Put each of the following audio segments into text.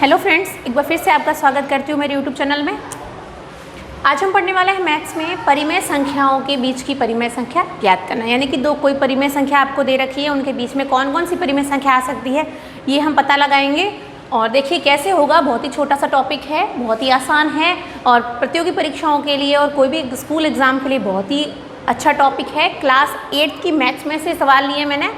Hello friends, एक बार फिर से आपका स्वागत करती हूँ मेरे यूट्यूब चैनल में। आज हम पढ़ने वाले हैं मैथ्स में परिमेय संख्याओं के बीच की परिमेय संख्या ज्ञात करना, यानी कि दो कोई परिमेय संख्या आपको दे रखी है, उनके बीच में कौन कौन सी परिमेय संख्या आ सकती है ये हम पता लगाएंगे। और देखिए कैसे होगा, बहुत ही छोटा सा टॉपिक है, बहुत ही आसान है और प्रतियोगी परीक्षाओं के लिए और कोई भी स्कूल एग्ज़ाम के लिए बहुत ही अच्छा टॉपिक है। क्लास 8 की मैथ्स में से सवाल लिए मैंने।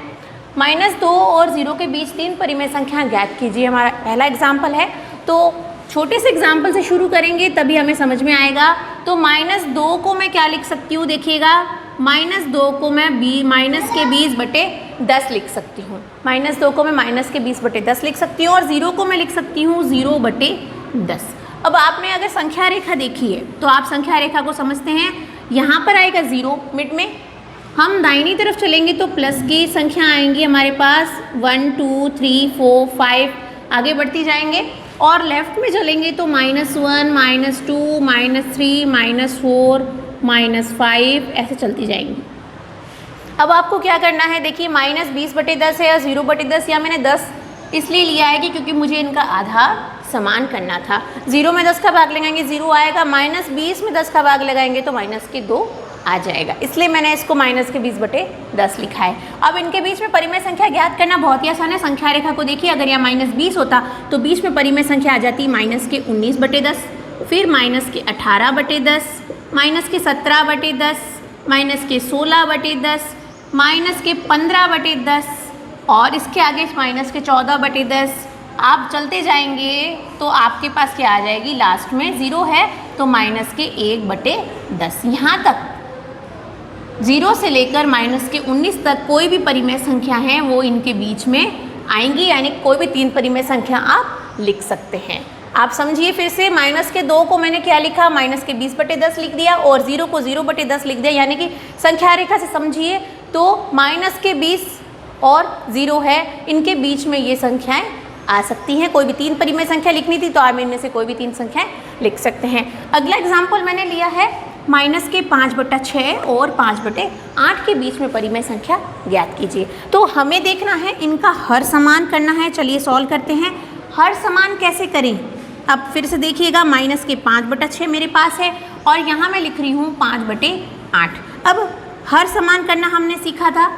-2 और 0 के बीच 3 परिमेय संख्या ज्ञात कीजिए, हमारा पहला एग्जाम्पल है। तो छोटे से एग्जाम्पल से शुरू करेंगे तभी हमें समझ में आएगा। तो -2 को मैं क्या लिख सकती हूँ, देखिएगा -2 को मैं -20/10 लिख सकती हूँ। -2 को मैं -20/10 लिख सकती हूँ और 0 को मैं लिख सकती हूँ 0/10। अब आपने अगर संख्या रेखा देखी है तो आप संख्या रेखा को समझते हैं। यहाँ पर आएगा 0 मिड में, हम दाहिनी तरफ चलेंगे तो प्लस की संख्या आएंगी हमारे पास 1 2 3 4 5 आगे बढ़ती जाएंगे, और लेफ्ट में चलेंगे तो -1 -2 -3 -4 -5 ऐसे चलती जाएंगी। अब आपको क्या करना है, देखिए -20/10 है या 0/10, या मैंने 10 इसलिए लिया है कि क्योंकि मुझे इनका आधा समान करना था। 0 में 10 का भाग लगाएंगे 0 आएगा, -20 में 10 का भाग लगाएंगे तो -2 आ जाएगा, इसलिए मैंने इसको -20/10 लिखा है। अब इनके बीच में परिमेय संख्या ज्ञात करना बहुत ही आसान है। संख्या रेखा को देखिए, अगर यहाँ -20 होता तो बीच में परिमेय संख्या आ जाती -19/10, फिर -18/10, -17/10, -16/10, -15/10 और इसके आगे -14/10। आप चलते जाएंगे तो आपके पास क्या आ जाएगी, लास्ट में 0 है तो -1/10। यहाँ तक 0 से लेकर -19 तक कोई भी परिमेय संख्या है वो इनके बीच में आएंगी, यानी कोई भी 3 परिमेय संख्या आप लिख सकते हैं। आप समझिए फिर से, -2 को मैंने क्या लिखा, -20/10 लिख दिया और 0 को 0/10 लिख दिया, यानी कि संख्या रेखा से समझिए तो -20 और 0 है, इनके बीच में ये संख्याएं आ सकती हैं। कोई भी 3 परिमेय संख्या लिखनी थी तो आप इनमें से कोई भी 3 संख्याएं लिख सकते हैं। अगला एग्जाम्पल मैंने लिया है -5/6 और 5/8 के बीच में परिमेय संख्या ज्ञात कीजिए। तो हमें देखना है, इनका हर समान करना है। चलिए सॉल्व करते हैं। हर समान कैसे करें, अब फिर से देखिएगा, -5/6 मेरे पास है और यहाँ मैं लिख रही हूँ 5/8। अब हर समान करना हमने सीखा था,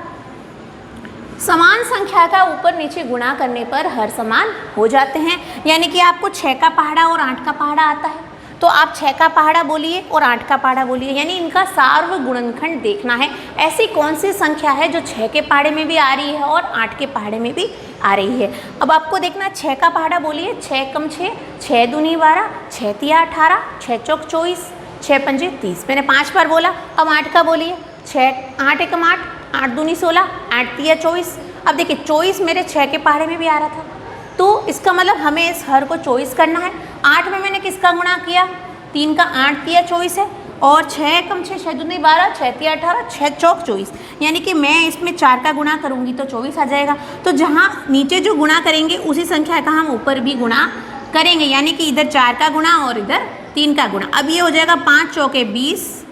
समान संख्या का ऊपर नीचे गुणा करने पर हर समान हो जाते हैं। यानी कि आपको 6 का पहाड़ा और 8 का पहाड़ा आता है तो आप 6 का पहाड़ा बोलिए और 8 का पहाड़ा बोलिए, यानी इनका सार्व गुणनखंड देखना है। ऐसी कौन सी संख्या है जो 6 के पहाड़े में भी आ रही है और 8 के पहाड़े में भी आ रही है। अब आपको देखना, 6 का पहाड़ा बोलिए, 6 × 6 6 दूनी 12, 6 तिया 18, 6 चौक 24, 6 पंजे 30, मैंने 5 बार बोला। अब 8 का बोलिए, 8 एकम 8, 8 दूनी 16, 8 तिया 24। अब देखिए 24 मेरे 6 के पहाड़े में भी आ रहा था, तो इसका मतलब हमें इस हर को 24 करना है। 8 में मैंने किसका गुणा किया, 3 का 8 तिया 24 है, और 6 × 6 6 दूनी 12, 6 तिया 18, 6 चौक 24, यानी कि मैं इसमें 4 का गुणा करूँगी तो 24 आ जाएगा। तो जहाँ नीचे जो गुणा करेंगे उसी संख्या का हम ऊपर भी गुणा करेंगे, यानी कि इधर 4 का गुणा और इधर 3 का गुणा। अब ये हो जाएगा 5 चौके 20,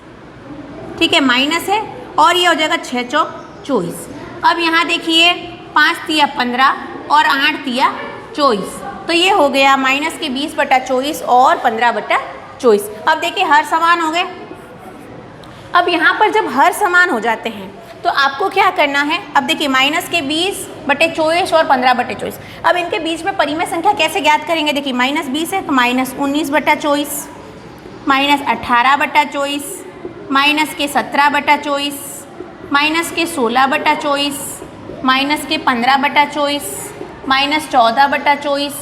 ठीक है, माइनस है, और ये हो जाएगा 6 चौक 24। अब यहाँ देखिए 5 तिया 15 और 8 तिया 24, तो ये हो गया -20/24 और 15/24। अब देखिए हर समान हो गए। अब यहाँ पर जब हर समान हो जाते हैं तो आपको क्या करना है, अब देखिए -20/24 और 15/24। अब इनके बीच में परिमेय संख्या कैसे ज्ञात करेंगे, देखिए -20 है तो -19/24, -18/24, -17/24, -16/24, -15/24, -14/24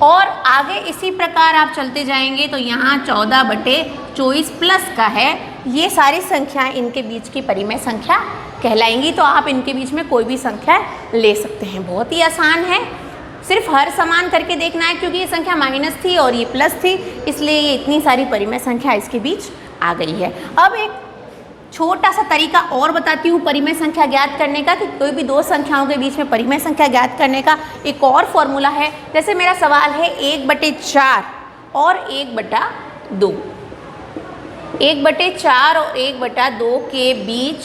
और आगे इसी प्रकार आप चलते जाएंगे तो यहाँ 14/24 प्लस का है। ये सारी संख्याएं इनके बीच की परिमेय संख्या कहलाएंगी। तो आप इनके बीच में कोई भी संख्या ले सकते हैं, बहुत ही आसान है। सिर्फ हर समान करके देखना है, क्योंकि ये संख्या माइनस थी और ये प्लस थी, इसलिए ये इतनी सारी परिमेय संख्या इसके बीच आ गई है। अब एक छोटा सा तरीका और बताती हूँ परिमेय संख्या ज्ञात करने का, कि कोई भी 2 संख्याओं के बीच में परिमेय संख्या ज्ञात करने का एक और फॉर्मूला है। जैसे मेरा सवाल है 1/4 और 1/2, 1/4 और 1/2 के बीच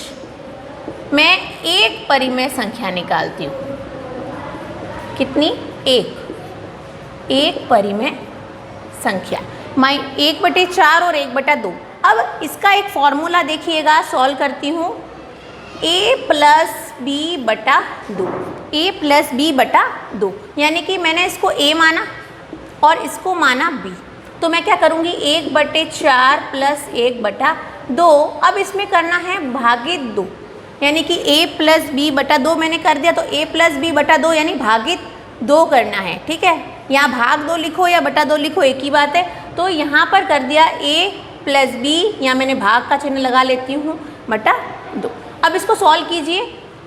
मैं एक परिमेय संख्या निकालती हूँ। कितनी? 1। एक परिमेय संख्या। 1/4 और 1/2। अब इसका एक फॉर्मूला देखिएगा, सॉल्व करती हूँ। a प्लस बी बटा 2, a प्लस बी बटा 2, यानी कि मैंने इसको a माना और इसको माना b, तो मैं क्या करूँगी 1/4 प्लस 1/2। अब इसमें करना है भागित 2, यानी कि a प्लस बी बटा 2 मैंने कर दिया, तो a प्लस बी बटा 2 यानी भागित 2 करना है। ठीक है, यहाँ भाग 2 लिखो या बटा 2 लिखो, एक ही बात है। तो यहाँ पर कर दिया a प्लस बी, यहाँ मैंने भाग का चिन्ह लगा लेती हूँ, बटा 2। अब इसको सॉल्व कीजिए।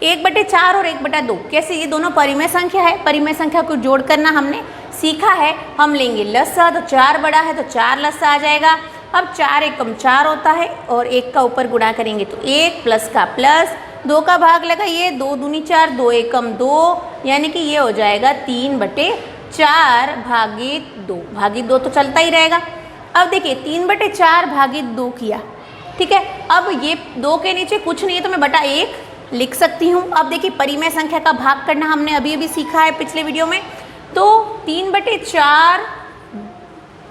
1/4 और 1/2 कैसे, ये दोनों परिमेय संख्या है, परिमेय संख्या को जोड़ करना हमने सीखा है। हम लेंगे लसा, तो 4 बड़ा है तो 4 लसा आ जाएगा। अब 4 एकम 4 होता है और 1 का ऊपर गुणा करेंगे तो 1 प्लस का प्लस, 2 का भाग लगाइए, 2 दूनी 4, 2 एकम 2, यानी कि ये हो जाएगा 3/4 भागित 2। भागित 2 तो चलता ही रहेगा। अब देखिए 3/4 भागित 2 किया, ठीक है। अब ये 2 के नीचे कुछ नहीं है तो मैं बटा 1 लिख सकती हूँ। अब देखिए परिमेय संख्या का भाग करना हमने अभी अभी सीखा है पिछले वीडियो में, तो 3/4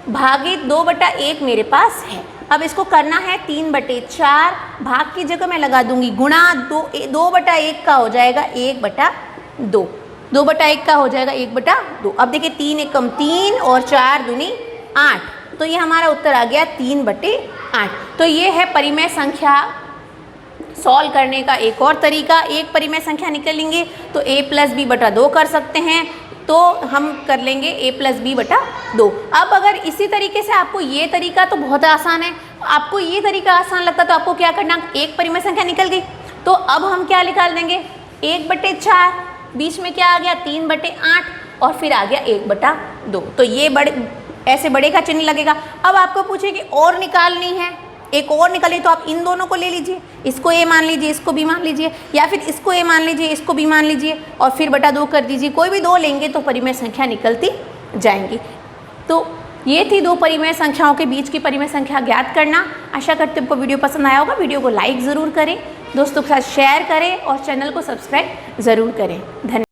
भागित 2/1 मेरे पास है। अब इसको करना है 3/4, भाग की जगह मैं लगा दूंगी गुणा, 2/1 का हो जाएगा 1/2, 2/1 का हो जाएगा 1/2। अब देखिए 3 एकम 3 और 4 दूनी 8, तो ये हमारा उत्तर आ गया 3/8। तो ये है परिमेय संख्या सॉल्व करने का एक और तरीका। एक परिमेय संख्या निकलेंगे तो a प्लस बी बटा 2 कर सकते हैं, तो हम कर लेंगे a प्लस बी बटा 2। अब अगर इसी तरीके से आपको ये तरीका तो बहुत आसान है, आपको ये तरीका आसान लगता तो आपको क्या करना, एक परिमेय संख्या निकल गई तो अब हम क्या निकाल देंगे 1/4, बीच में क्या आ गया 3/8 और फिर आ गया 1/2। तो ये ऐसे बड़े का चिन्ह लगेगा। अब आपको पूछे कि और निकालनी है, एक और निकालिए, तो आप इन दोनों को ले लीजिए, इसको a मान लीजिए, इसको b मान लीजिए, या फिर इसको a मान लीजिए, इसको b मान लीजिए और फिर बटा 2 कर दीजिए। कोई भी 2 लेंगे तो परिमेय संख्या निकलती जाएंगी। तो ये थी 2 परिमेय संख्याओं के बीच की परिमेय संख्या ज्ञात करना। आशा करते हैं आपको वीडियो पसंद आया होगा। वीडियो को लाइक ज़रूर करें, दोस्तों के साथ शेयर करें और चैनल को सब्सक्राइब ज़रूर करें। धन्यवाद।